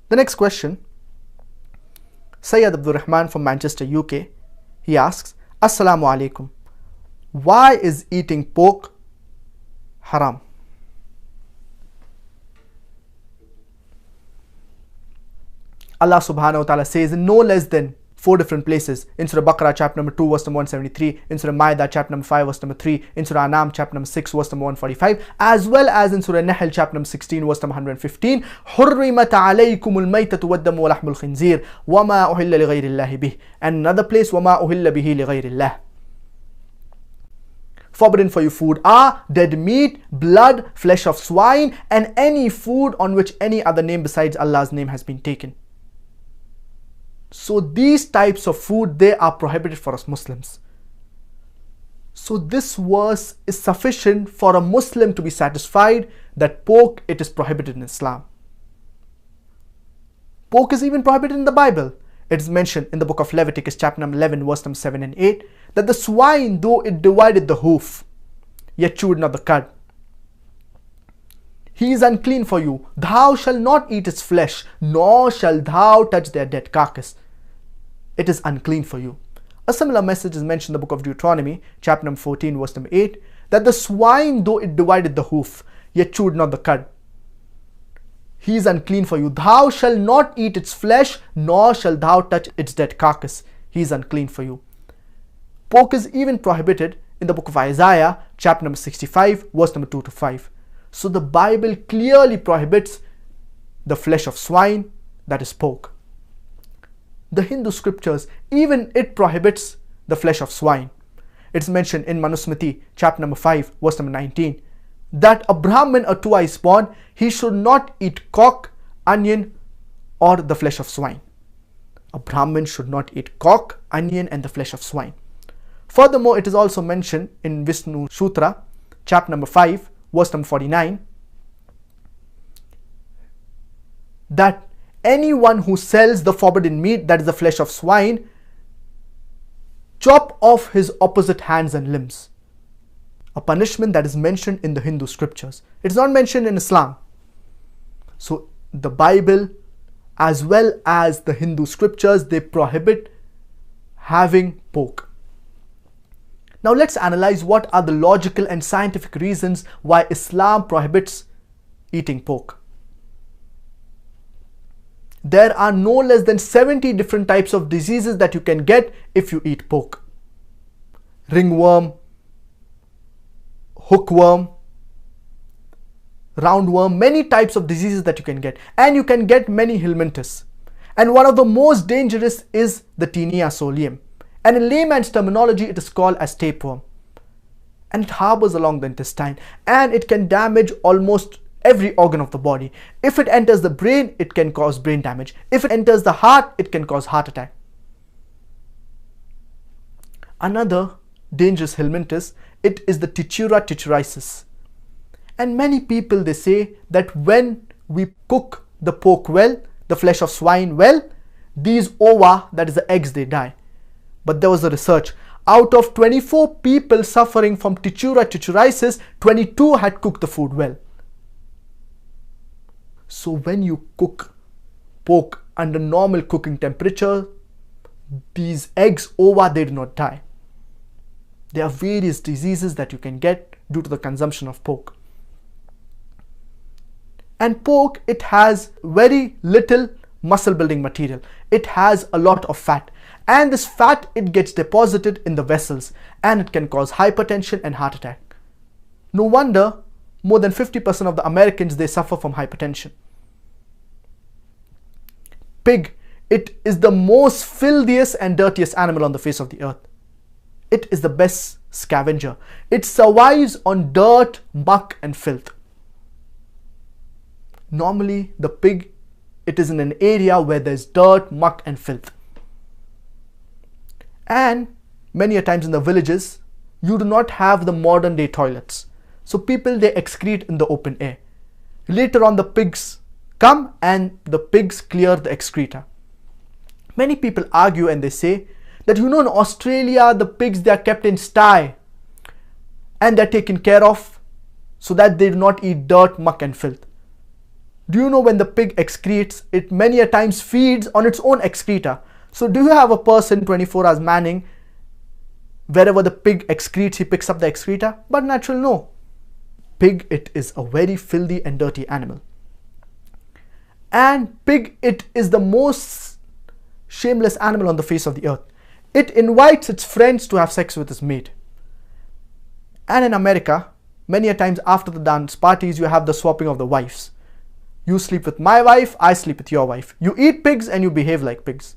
The next question, Sayyid Abdul Rahman from Manchester, UK, he asks, Assalamu alaikum. Why is eating pork haram? Allah subhanahu wa ta'ala says in no less than 4 different places, in Surah Baqarah chapter number 2 verse number 173, in Surah Ma'idah chapter number 5 verse number 3, in Surah Anam chapter number 6 verse number 145, as well as in Surah Nahl chapter number 16 verse number 115, حُرِّمَتْ عَلَيْكُمُ الْمَيْتَةُ وَالدَّمُ وَلَحْمُ الْخِنْزِيرِ وَمَا أُهِلَّ لِغَيْرِ اللَّهِ بِهِ. And another place, وَمَا أُهِلَّ بِهِ لِغَيْرِ اللَّهِ. Forbidden for you food are dead meat, blood, flesh of swine, and any food on which any other name besides Allah's name has been taken. So these types of food, they are prohibited for us Muslims. So this verse is sufficient for a Muslim to be satisfied that pork, it is prohibited in Islam. Pork is even prohibited in the Bible. It is mentioned in the book of Leviticus chapter number 11 verse number 7 and 8 that the swine, though it divided the hoof, yet chewed not the cud. He is unclean for you. Thou shalt not eat its flesh, nor shalt thou touch their dead carcass. It is unclean for you. A similar message is mentioned in the book of Deuteronomy, chapter number 14, verse number 8, that the swine, though it divided the hoof, yet chewed not the cud. He is unclean for you. Thou shalt not eat its flesh, nor shalt thou touch its dead carcass. He is unclean for you. Pork is even prohibited in the book of Isaiah, chapter number 65, verse number 2 to 5. So the Bible clearly prohibits the flesh of swine, that is pork. The Hindu scriptures, even it prohibits the flesh of swine. It's mentioned in Manusmriti, chapter number 5, verse number 19, that a Brahmin or two is born, he should not eat cock, onion, or the flesh of swine. A Brahmin should not eat cock, onion, and the flesh of swine. Furthermore, it is also mentioned in Vishnu Sutra, chapter number 5, verse number 49, that anyone who sells the forbidden meat, that is the flesh of swine, chop off his opposite hands and limbs. A punishment that is mentioned in the Hindu scriptures. It's not mentioned in Islam. So the Bible as well as the Hindu scriptures, they prohibit having pork. Now let's analyze what are the logical and scientific reasons why Islam prohibits eating pork. There are no less than 70 different types of diseases that you can get if you eat pork. Ringworm, hookworm, roundworm, many types of diseases that you can get. And you can get many helminthes. And one of the most dangerous is the Tinea solium. And in layman's terminology, it is called as tapeworm. And it harbors along the intestine. And it can damage almost every organ of the body. If it enters the brain, it can cause brain damage. If it enters the heart, it can cause heart attack. Another dangerous helminthus, it is the Tichura tichuriasis. And many people, they say that when we cook the pork well, the flesh of swine well, these ova, that is the eggs, they die. But there was a research. Out of 24 people suffering from Tichura tichuriasis, 22 had cooked the food well. So when you cook pork under normal cooking temperature, these eggs, ova, they do not die. There are various diseases that you can get due to the consumption of pork. And pork, it has very little muscle building material. It has a lot of fat. And this fat, it gets deposited in the vessels and it can cause hypertension and heart attack. No wonder more than 50% of the Americans, they suffer from hypertension. Pig, it is the most filthiest and dirtiest animal on the face of the earth. It is the best scavenger. It survives on dirt, muck and filth. Normally, the pig, it is in an area where there's dirt, muck and filth. And many a times in the villages, you do not have the modern day toilets. So people, they excrete in the open air. Later on, the pigs come and the pigs clear the excreta. Many people argue and they say that, you know, in Australia, the pigs, they are kept in sty and they're taken care of so that they do not eat dirt, muck and filth. Do you know when the pig excretes, it many a times feeds on its own excreta? So do you have a person 24 hours manning, wherever the pig excretes, he picks up the excreta? But naturally, no. Pig, it is a very filthy and dirty animal. And pig, it is the most shameless animal on the face of the earth. It invites its friends to have sex with its mate. And in America, many a times after the dance parties, you have the swapping of the wives. You sleep with my wife, I sleep with your wife. You eat pigs and you behave like pigs.